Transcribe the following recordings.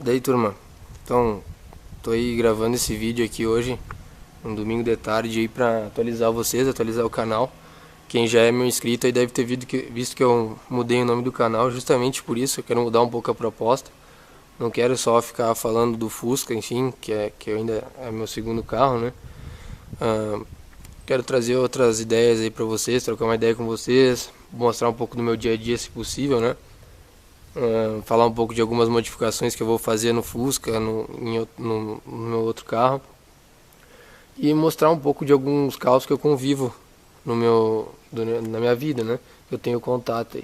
Daí, turma, então tô aí gravando esse vídeo aqui hoje, um domingo de tarde aí pra atualizar vocês, atualizar o canal. Quem já é meu inscrito aí deve ter visto que eu mudei o nome do canal justamente por isso. Eu quero mudar um pouco a proposta. Não quero só ficar falando do Fusca, enfim, que ainda é meu segundo carro, né? Quero trazer outras ideias aí pra vocês, trocar uma ideia com vocês, mostrar um pouco do meu dia a dia se possível, né? Falar um pouco de algumas modificações que eu vou fazer no Fusca, no meu outro carro, e mostrar um pouco de alguns carros que eu convivo na minha vida, né? Eu tenho contato aí.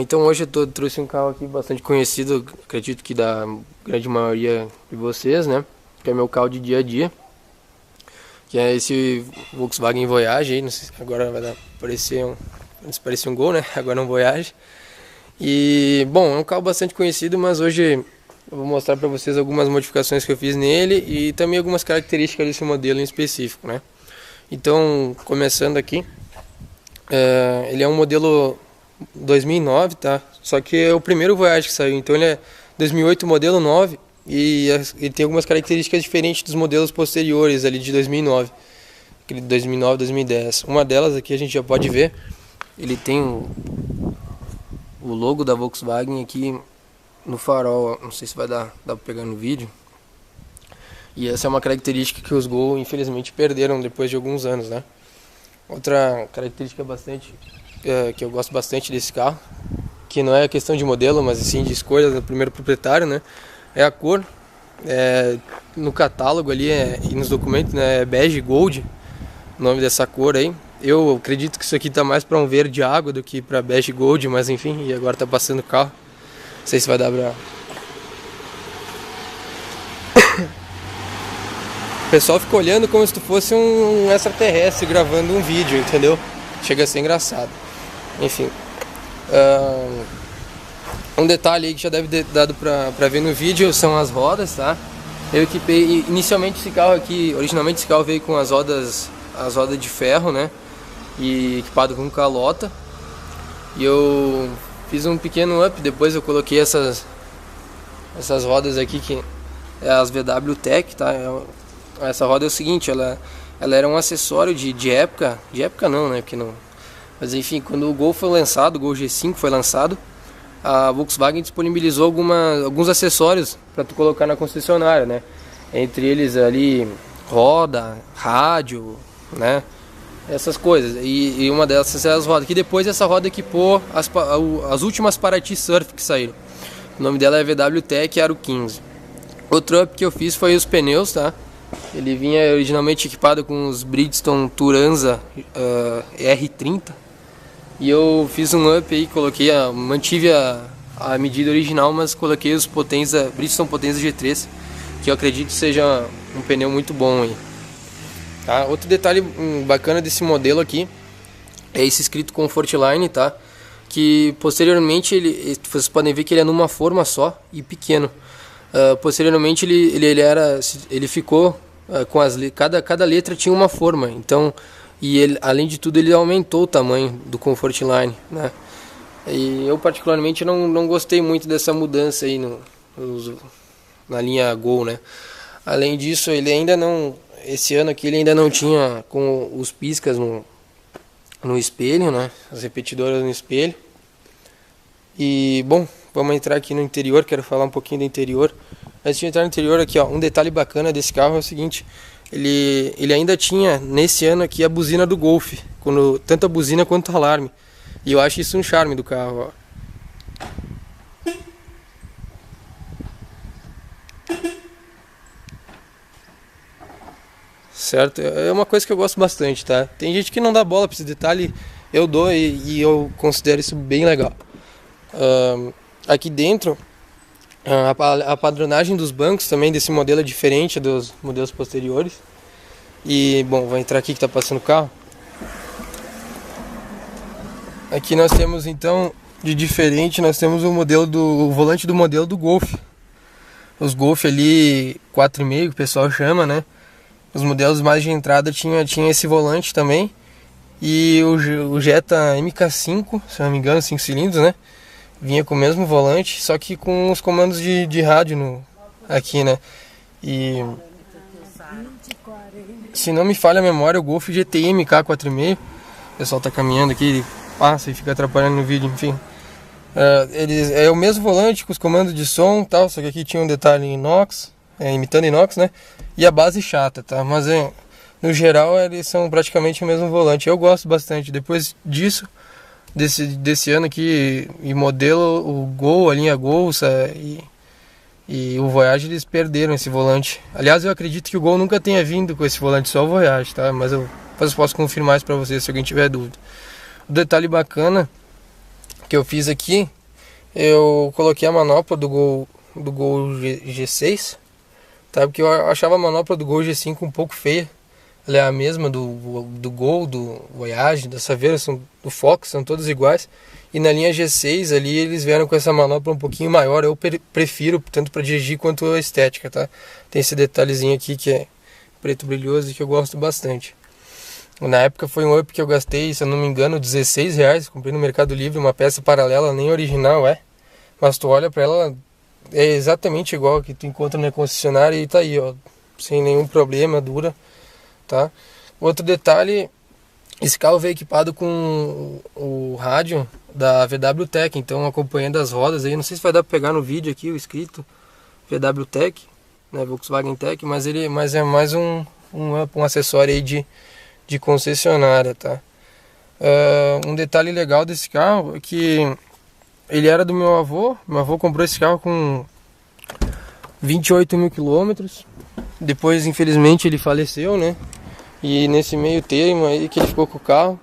Então hoje eu trouxe um carro aqui bastante conhecido, acredito que da grande maioria de vocês, né? Que é meu carro de dia a dia, que é esse Volkswagen Voyage aí. Não sei se agora vai parecer um Gol, né? Agora é um Voyage. E, bom, é um carro bastante conhecido, mas hoje eu vou mostrar para vocês algumas modificações que eu fiz nele e também algumas características desse modelo em específico, né? Então, começando aqui, ele é um modelo 2009, tá? Só que é o primeiro Voyage que saiu, então ele é 2008 modelo 9 e ele tem algumas características diferentes dos modelos posteriores ali de 2009, aquele 2009, 2010. Uma delas aqui a gente já pode ver, ele tem o logo da Volkswagen aqui no farol, não sei se vai dar para pegar no vídeo. E essa é uma característica que os Gol infelizmente perderam depois de alguns anos, né? Outra característica que eu gosto bastante desse carro, que não é questão de modelo, mas sim de escolha do primeiro proprietário, né? É a cor. No catálogo ali e nos documentos, né, é bege gold, o nome dessa cor aí. Eu acredito que isso aqui tá mais para um verde água do que para bege gold, mas enfim, e agora tá passando o carro. Não sei se vai dar pra... O pessoal fica olhando como se tu fosse um extraterrestre gravando um vídeo, entendeu? Chega a ser engraçado. Enfim. Um detalhe aí que já deve ter dado pra ver no vídeo são as rodas, tá? Eu equipei inicialmente esse carro aqui, originalmente esse carro veio com as rodas de ferro, né? E equipado com calota. E eu fiz um pequeno up, depois eu coloquei essas rodas aqui, que é as VW Tech, tá? Essa roda é o seguinte, ela era um acessório de época não, né? Porque não, mas enfim, quando o Gol foi lançado, o Gol G5 foi lançado, a Volkswagen disponibilizou alguns acessórios para tu colocar na concessionária, né? Entre eles ali roda, rádio, né? Essas coisas, e uma dessas é as rodas, que depois essa roda equipou as últimas Paraty Surf que saíram. O nome dela é VW Tech Aro 15. Outro up que eu fiz foi os pneus, tá? Ele vinha originalmente equipado com os Bridgestone Turanza R30, e eu fiz um up aí, mantive a medida original, mas coloquei os Bridgestone Potenza G3, que eu acredito seja um pneu muito bom aí. Tá? Outro detalhe bacana desse modelo aqui é esse escrito Comfortline, tá? Que posteriormente vocês podem ver que ele é numa forma só e pequeno. Posteriormente ele ficou com cada letra tinha uma forma. Então, além de tudo, ele aumentou o tamanho do Comfortline, né? E eu particularmente não gostei muito dessa mudança aí na linha Gol, né? Além disso, esse ano aqui ele ainda não tinha com os piscas no espelho, né? As repetidoras no espelho. E, bom, vamos entrar aqui no interior, quero falar um pouquinho do interior. Antes de entrar no interior aqui, ó, um detalhe bacana desse carro é o seguinte, ele ainda tinha, nesse ano aqui, a buzina do Golf, tanto a buzina quanto o alarme. E eu acho isso um charme do carro, ó. Certo? É uma coisa que eu gosto bastante, tá? Tem gente que não dá bola para esse detalhe, eu dou e eu considero isso bem legal. Aqui dentro, a padronagem dos bancos também desse modelo é diferente dos modelos posteriores. E, bom, vou entrar aqui que tá passando o carro. Aqui nós temos então, de diferente, nós temos o volante do modelo do Golf. Os Golf ali 4,5 que o pessoal chama, né? Os modelos mais de entrada tinha esse volante também. E o Jetta MK5, se não me engano, 5 cilindros, né? vinha com o mesmo volante, só que com os comandos de rádio aqui, né? E se não me falha a memória, o Golf GTI MK4,5, o pessoal tá caminhando aqui, ele passa e fica atrapalhando no vídeo, enfim. É o mesmo volante com os comandos de som e tal, só que aqui tinha um detalhe em inox, imitando inox, né? E a base chata, tá? Mas no geral eles são praticamente o mesmo volante. Eu gosto bastante. Depois disso, desse ano aqui, e modelo, o Gol, a linha Gol e o Voyage, eles perderam esse volante. Aliás, eu acredito que o Gol nunca tenha vindo com esse volante, só o Voyage, tá? Mas eu posso confirmar isso pra vocês se alguém tiver dúvida. O detalhe bacana que eu fiz aqui, eu coloquei a manopla do Gol G6, tá? Porque eu achava a manopla do Gol G5 um pouco feia. Ela é a mesma do Gol, do Voyage, da Saveiro, do Fox, são todos iguais. E na linha G6 ali eles vieram com essa manopla um pouquinho maior. Eu prefiro, tanto para dirigir quanto a estética, tá? Tem esse detalhezinho aqui que é preto brilhoso e que eu gosto bastante. Na época foi um up que eu gastei, se eu não me engano, R$16. Comprei no Mercado Livre uma peça paralela, nem original mas tu olha para ela, é exatamente igual a que tu encontra na concessionária e tá aí, ó, sem nenhum problema, dura, tá? Outro detalhe, esse carro veio equipado com o rádio da VW Tech, então acompanhando as rodas aí, não sei se vai dar para pegar no vídeo aqui o escrito VW Tech, né, Volkswagen Tech, mas é mais um acessório aí de concessionária, tá? Um detalhe legal desse carro é que ele era do meu avô comprou esse carro com 28 mil quilômetros, depois infelizmente ele faleceu, né? E nesse meio termo aí que ele ficou com o carro,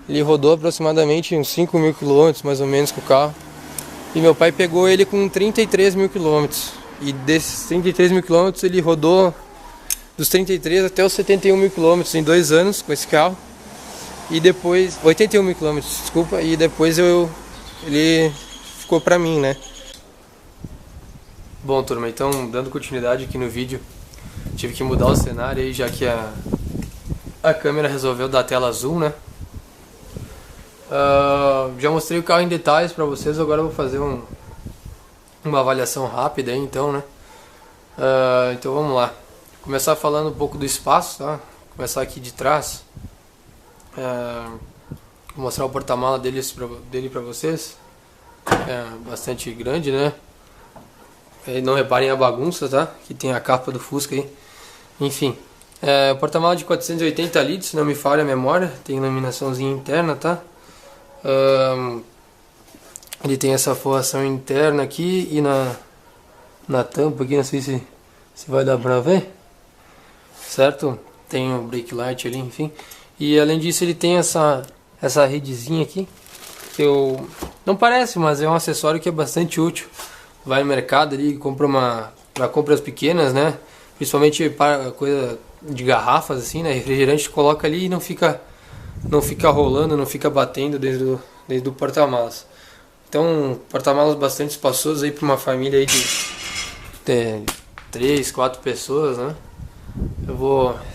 ele rodou aproximadamente uns 5 mil quilômetros mais ou menos com o carro, e meu pai pegou ele com 33 mil quilômetros, e desses 33 mil quilômetros ele rodou dos 33 até os 71 mil quilômetros em 2 anos com esse carro. E depois, 81 mil quilômetros, desculpa. E depois ele ficou pra mim, né? Bom, turma, então dando continuidade aqui no vídeo, tive que mudar o cenário aí, já que a câmera resolveu dar tela azul, né? Já mostrei o carro em detalhes pra vocês, agora eu vou fazer uma avaliação rápida aí, então, né? Então vamos lá. Começar falando um pouco do espaço, tá? Começar aqui de trás. Vou mostrar o porta-mala dele pra vocês. É bastante grande, né? Não reparem a bagunça, tá? Que tem a capa do Fusca aí. Enfim, porta-mala de 480 litros, se não me falha a memória. Tem iluminaçãozinha interna, tá? Ele tem essa forração interna aqui e na tampa aqui, não sei se vai dar pra ver. Certo? Tem o brake light ali, enfim. E além disso ele tem essa redezinha aqui, que não parece, mas é um acessório que é bastante útil. Vai no mercado ali e compra para compras pequenas, né? Principalmente para coisa de garrafas assim, né? Refrigerante, coloca ali e não fica rolando, não fica batendo desde o porta-malas. Então, porta-malas bastante espaçoso aí para uma família aí de 3, 4 pessoas, né?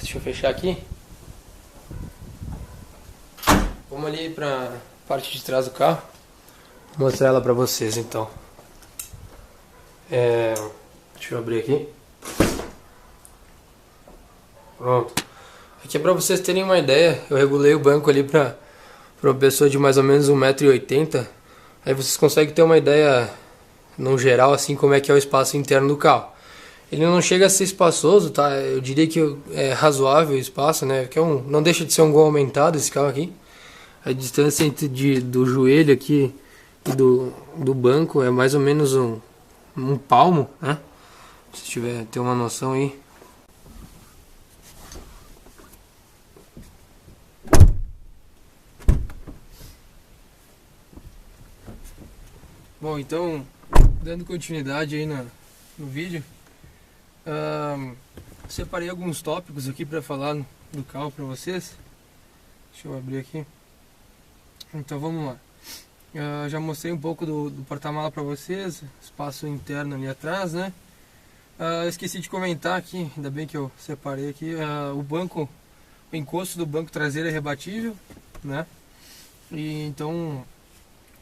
Deixa eu fechar aqui. Vamos ali pra parte de trás do carro. Vou mostrar ela pra vocês então. Deixa eu abrir aqui. Pronto. Aqui é pra vocês terem uma ideia. Eu regulei o banco ali pra uma pessoa de mais ou menos 1,80 m. Aí vocês conseguem ter uma ideia, no geral, assim, como é que é o espaço interno do carro. Ele não chega a ser espaçoso, tá? Eu diria que é razoável o espaço, né? Que não deixa de ser um Gol aumentado esse carro aqui. A distância do joelho aqui e do banco é mais ou menos um palmo, né? Se ter uma noção aí. Bom, então, dando continuidade aí no vídeo, separei alguns tópicos aqui para falar do carro para vocês. Deixa eu abrir aqui. Então vamos lá. Já mostrei um pouco do porta-mala para vocês, espaço interno ali atrás, né? Esqueci de comentar aqui, ainda bem que eu separei aqui, o encosto do banco traseiro é rebatível, né? E então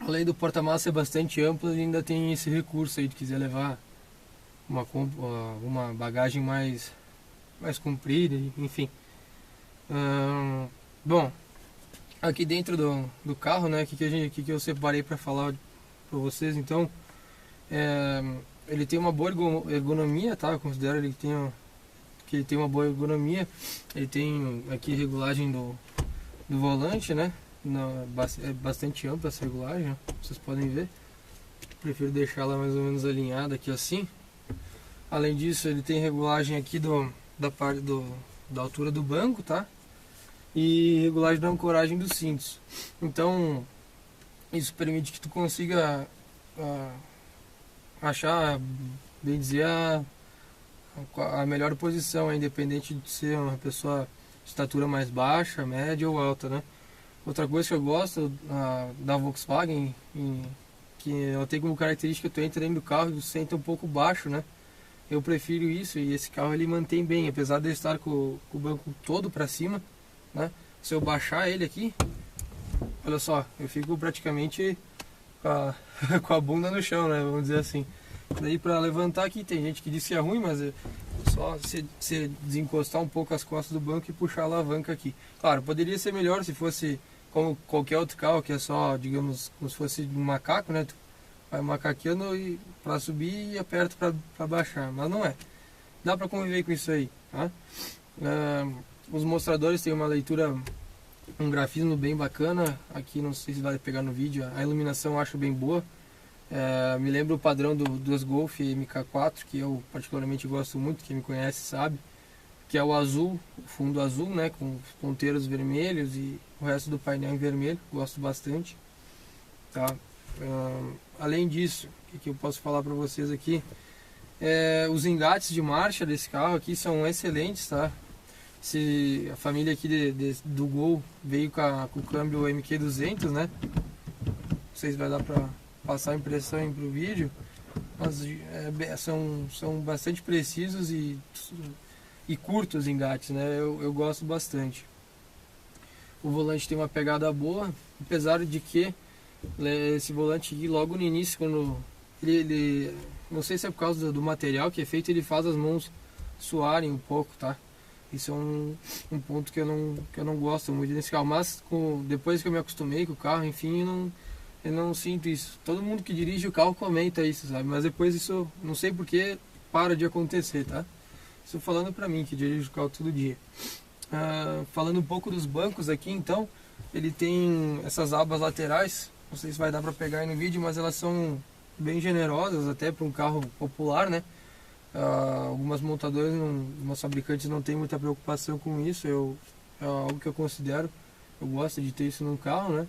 além do porta-malas ser bastante amplo, ele ainda tem esse recurso aí de quiser levar uma bagagem mais comprida, enfim. Bom, aqui dentro do carro, né, que eu separei para falar para vocês, então, ele tem uma boa ergonomia, tá? Eu considero que ele tem uma boa ergonomia. Ele tem aqui regulagem do volante, né? É bastante ampla essa regulagem, né? Vocês podem ver. Prefiro deixá-la mais ou menos alinhada aqui assim. Além disso, ele tem regulagem aqui da parte da altura do banco, tá? E regulagem da ancoragem dos cintos. Então, isso permite que tu consiga achar, bem dizer, a melhor posição, independente de ser uma pessoa de estatura mais baixa, média ou alta, né? Outra coisa que eu gosto da Volkswagen, que ela tem como característica, tu entra dentro do carro e tu senta um pouco baixo, né? Eu prefiro isso, e esse carro ele mantém bem, apesar de eu estar com o banco todo para cima, né? Se eu baixar ele aqui, olha só, eu fico praticamente com a bunda no chão, né? Vamos dizer assim. Daí para levantar aqui, tem gente que diz que é ruim, mas é só se desencostar um pouco as costas do banco e puxar a alavanca aqui. Claro, poderia ser melhor se fosse como qualquer outro carro, que é só, digamos, como se fosse um macaco, né? Tu vai macaqueando para subir e aperta para baixar, mas não é. Dá para conviver com isso aí, tá? Os mostradores têm uma leitura, um grafismo bem bacana. Aqui não sei se vai pegar no vídeo, a iluminação eu acho bem boa. Me lembra o padrão dos Golf MK4, que eu particularmente gosto muito, quem me conhece sabe, que é o azul, o fundo azul, né, com ponteiros vermelhos e o resto do painel em vermelho, gosto bastante, tá? Além disso, o que eu posso falar para vocês aqui, os engates de marcha desse carro aqui são excelentes, tá? Se a família aqui do Gol veio com o câmbio MQ200, né, não sei se vai dar para passar a impressão aí pro vídeo, mas são bastante precisos e curtos os engates, né? Eu gosto bastante. O volante tem uma pegada boa, apesar de que esse volante aqui, logo no início, quando ele não sei se é por causa do material que é feito, ele faz as mãos suarem um pouco, tá? Isso é um ponto que eu não gosto muito desse carro, mas depois que eu me acostumei com o carro, enfim, eu não sinto isso. Todo mundo que dirige o carro comenta isso, sabe? Mas depois isso, não sei porque, para de acontecer, tá? Isso falando pra mim, que dirijo o carro todo dia. Falando um pouco dos bancos aqui, então, ele tem essas abas laterais. Não sei se vai dar pra pegar aí no vídeo, mas elas são bem generosas, até para um carro popular, né? Algumas montadoras, algumas fabricantes não têm muita preocupação com isso. É algo que eu considero, eu gosto de ter isso no carro, né?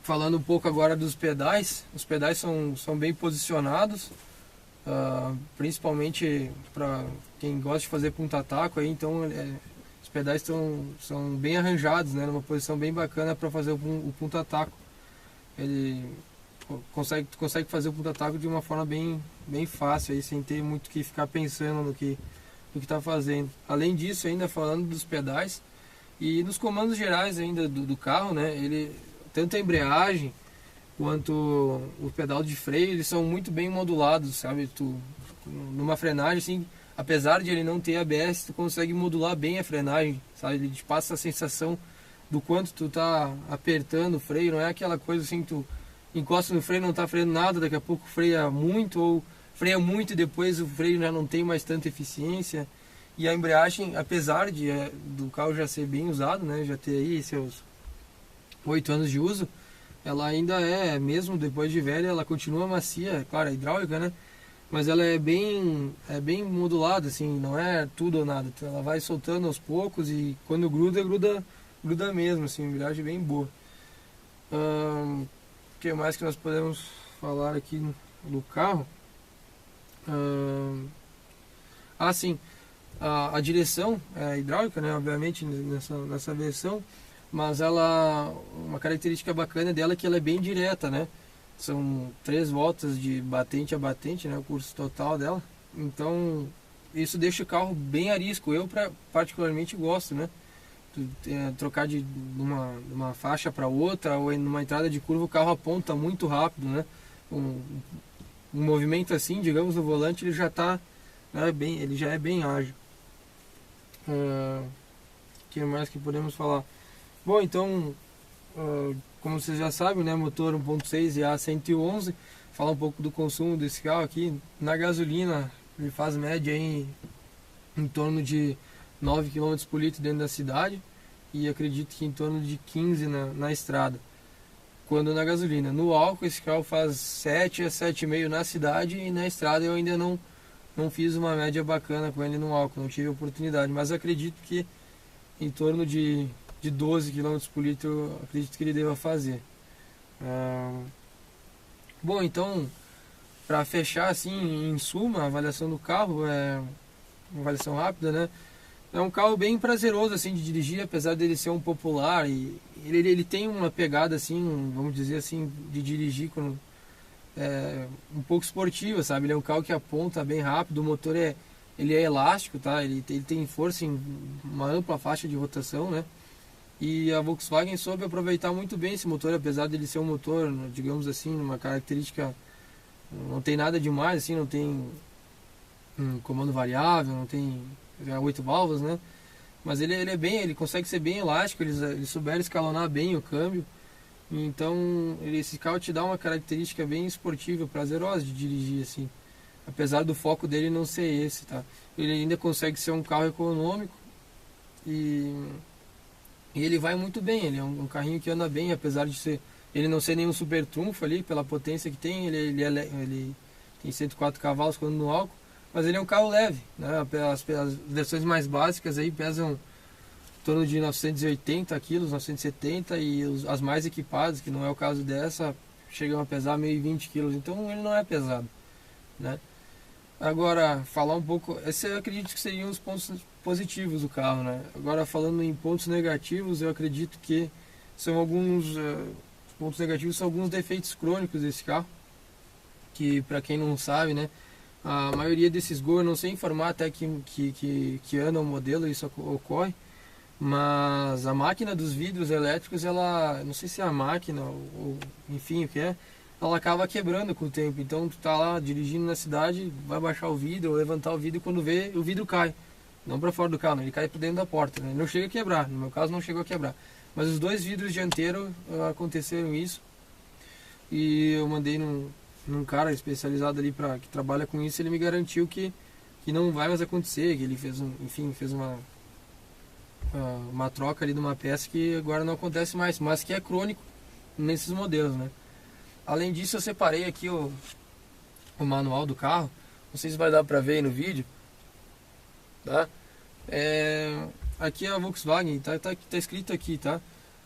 Falando um pouco agora dos pedais, os pedais são bem posicionados, principalmente para quem gosta de fazer punta-taco aí, então os pedais são bem arranjados, né, numa posição bem bacana para fazer o punta-taco. Ele consegue fazer o punta-taco de uma forma bem fácil, aí, sem ter muito que ficar pensando no que está fazendo. Além disso, ainda falando dos pedais, e nos comandos gerais ainda do carro, né, ele, tanto a embreagem quanto o pedal de freio, eles são muito bem modulados, sabe? Numa frenagem, assim, apesar de ele não ter ABS, tu consegue modular bem a frenagem, sabe? Ele te passa a sensação do quanto tu tá apertando o freio, não é aquela coisa assim, tu encosta no freio, não tá freando nada, daqui a pouco freia muito, ou freia muito e depois o freio já não tem mais tanta eficiência. E a embreagem, apesar do carro já ser bem usado, né, já ter aí seus 8 anos de uso, ela ainda mesmo depois de velha, ela continua macia, claro, é hidráulica, né, mas ela é bem modulada, assim, não é tudo ou nada, ela vai soltando aos poucos e quando gruda mesmo, assim, embreagem bem boa. O que mais que nós podemos falar aqui no carro? Sim, a direção é hidráulica, né, obviamente nessa versão, mas uma característica bacana dela é que ela é bem direta, né? São 3 voltas de batente a batente, né, o curso total dela. Então isso deixa o carro bem arisco. Eu particularmente gosto, né? trocar de uma faixa para outra, ou numa entrada de curva o carro aponta muito rápido, né? Um movimento assim, digamos, no volante, ele já está, né, ele já é bem ágil. O que mais que podemos falar? Bom, então, como vocês já sabem, né, motor 1.6 e A111. Falar um pouco do consumo desse carro aqui. Na gasolina, ele faz média em torno de 9 km por litro dentro da cidade, e acredito que em torno de 15 na estrada, quando na gasolina. No álcool, esse carro faz 7 a 7,5 na cidade, e na estrada eu ainda não fiz uma média bacana com ele no álcool, não tive oportunidade, mas acredito que em torno de 12 km por litro eu acredito que ele deva fazer. Bom, então, para fechar assim, em suma, a avaliação do carro é uma avaliação rápida, né? É um carro bem prazeroso assim de dirigir, apesar dele ser um popular, e ele tem uma pegada assim, vamos dizer assim, de dirigir um pouco esportiva, sabe? Ele é um carro que aponta bem rápido, o motor ele é elástico, tá? Ele tem força em uma ampla faixa de rotação, né? E a Volkswagen soube aproveitar muito bem esse motor, apesar dele ser um motor, digamos assim, uma característica, não tem nada demais, assim, não tem um comando variável, não tem 8 válvulas, né? Mas ele consegue ser bem elástico, eles souberam escalonar bem o câmbio. Então, esse carro te dá uma característica bem esportiva, prazerosa de dirigir, assim. Apesar do foco dele não ser esse, tá? Ele ainda consegue ser um carro econômico e ele vai muito bem. Ele é um carrinho que anda bem, apesar de ele não ser nenhum super trunfo ali, pela potência que tem. Ele tem 104 cavalos quando no álcool, mas ele é um carro leve, né? As versões mais básicas aí pesam em torno de 980 quilos, 970, e as mais equipadas, que não é o caso dessa, chegam a pesar 1.020 quilos, então ele não é pesado, né? Agora, falar um pouco, esse eu acredito que seriam os pontos positivos do carro, né? Agora, falando em pontos negativos, eu acredito que são os pontos negativos são alguns defeitos crônicos desse carro, que para quem não sabe, né, a maioria desses Gol, eu não sei informar até que ano o modelo isso ocorre, mas a máquina dos vidros elétricos, ela, não sei se é a máquina ou enfim o que é, ela acaba quebrando com o tempo. Então tu tá lá dirigindo na cidade, vai baixar o vidro ou levantar o vidro, e quando vê, o vidro cai. Não para fora do carro, né? Ele cai para dentro da porta, né? Ele não chega a quebrar, no meu caso não chegou a quebrar. Mas os dois vidros dianteiros aconteceram isso, e eu mandei num cara especializado ali que trabalha com isso. Ele me garantiu que não vai mais acontecer, que ele fez uma troca ali de uma peça que agora não acontece mais, mas que é crônico nesses modelos, né? Além disso, eu separei aqui o manual do carro, não sei se vai dar para ver aí no vídeo, tá? Aqui é a Volkswagen, tá escrito aqui, tá?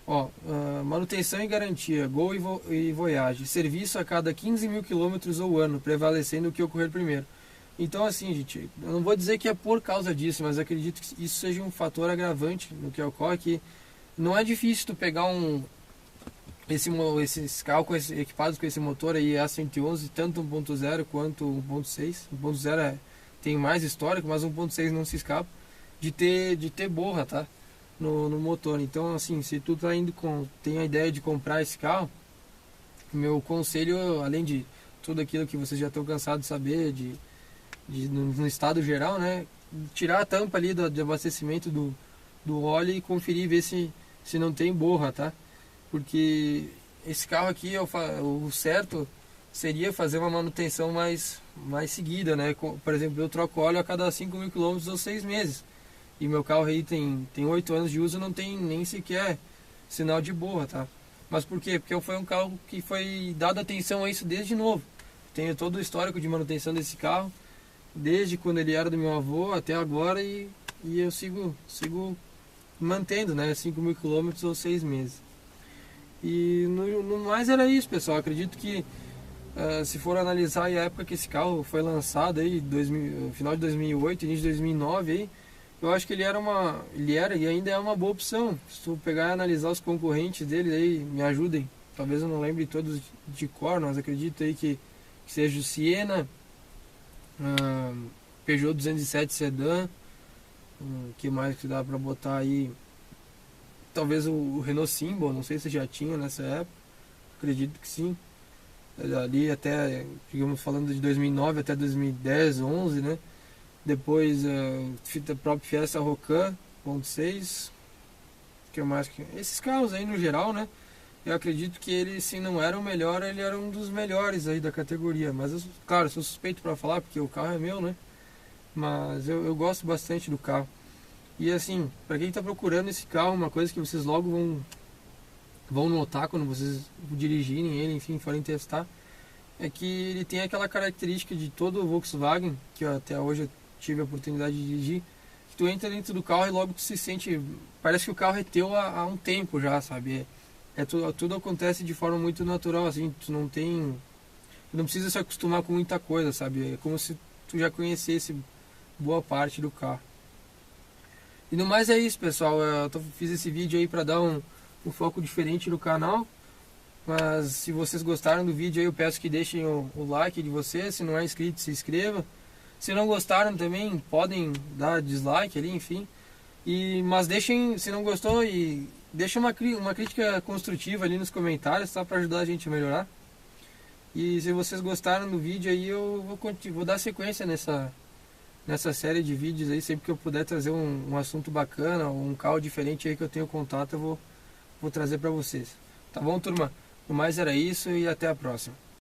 Ó, manutenção e garantia, Gol e Voyage, serviço a cada 15.000 km ou ano, prevalecendo o que ocorrer primeiro. Então, assim, gente, eu não vou dizer que é por causa disso, mas acredito que isso seja um fator agravante no que ocorre, que não é difícil tu pegar esses carros equipados com esse motor aí A111, tanto 1.0 quanto 1.6. 1.0 tem mais histórico, mas 1.6 não se escapa de ter borra, tá? No motor. Então, assim, se tu tem a ideia de comprar esse carro, meu conselho, além de tudo aquilo que vocês já estão cansados de saber, no estado geral, né, tirar a tampa ali de abastecimento do óleo e conferir, ver se não tem borra, tá? Porque esse carro aqui, o certo seria fazer uma manutenção mais seguida, né? Por exemplo, eu troco óleo a cada 5.000 km ou 6 meses. E meu carro aí tem 8 anos de uso, não tem nem sequer sinal de borra, tá? Mas por quê? Porque foi um carro que foi dado atenção a isso desde novo. Tenho todo o histórico de manutenção desse carro, desde quando ele era do meu avô até agora, e eu sigo mantendo, né? 5.000 km ou 6 meses. E no mais era isso, pessoal. Acredito que se for analisar a época que esse carro foi lançado aí, final de 2008, início de 2009 aí, eu acho que ele era e ainda é uma boa opção. Se tu pegar e analisar os concorrentes dele aí, me ajudem. Talvez eu não lembre todos de cor, mas acredito aí que seja o Siena, Peugeot 207 Sedan, que mais que dá pra botar aí? talvez o Renault Symbol, não sei se já tinha nessa época, acredito que sim. Ali até, digamos, falando de 2009 até 2010, 11, né? Depois a própria Fiesta Rocan 1.6, que mais que esses carros aí no geral, né? Eu acredito que ele, se não era o melhor, ele era um dos melhores aí da categoria. Mas, claro, sou suspeito para falar, porque o carro é meu, né? Mas eu gosto bastante do carro. E assim, para quem está procurando esse carro, uma coisa que vocês logo vão notar quando vocês dirigirem ele, enfim, forem testar, é que ele tem aquela característica de todo o Volkswagen, que eu até hoje eu tive a oportunidade de dirigir, que tu entra dentro do carro e logo tu se sente, parece que o carro é teu há um tempo já, sabe? Tudo acontece de forma muito natural, assim, tu não precisa se acostumar com muita coisa, sabe? É como se tu já conhecesse boa parte do carro. E no mais é isso, pessoal. Fiz esse vídeo aí para dar um foco diferente no canal. Mas se vocês gostaram do vídeo aí, eu peço que deixem o like de vocês. Se não é inscrito, se inscreva. Se não gostaram também, podem dar dislike ali, enfim. Mas deixem, se não gostou, e deixa uma crítica construtiva ali nos comentários, tá? Para ajudar a gente a melhorar. E se vocês gostaram do vídeo aí, eu vou dar sequência nessa série de vídeos aí. Sempre que eu puder trazer um assunto bacana, ou um carro diferente aí que eu tenho contato, eu vou trazer para vocês. Tá bom, turma? No mais era isso e até a próxima.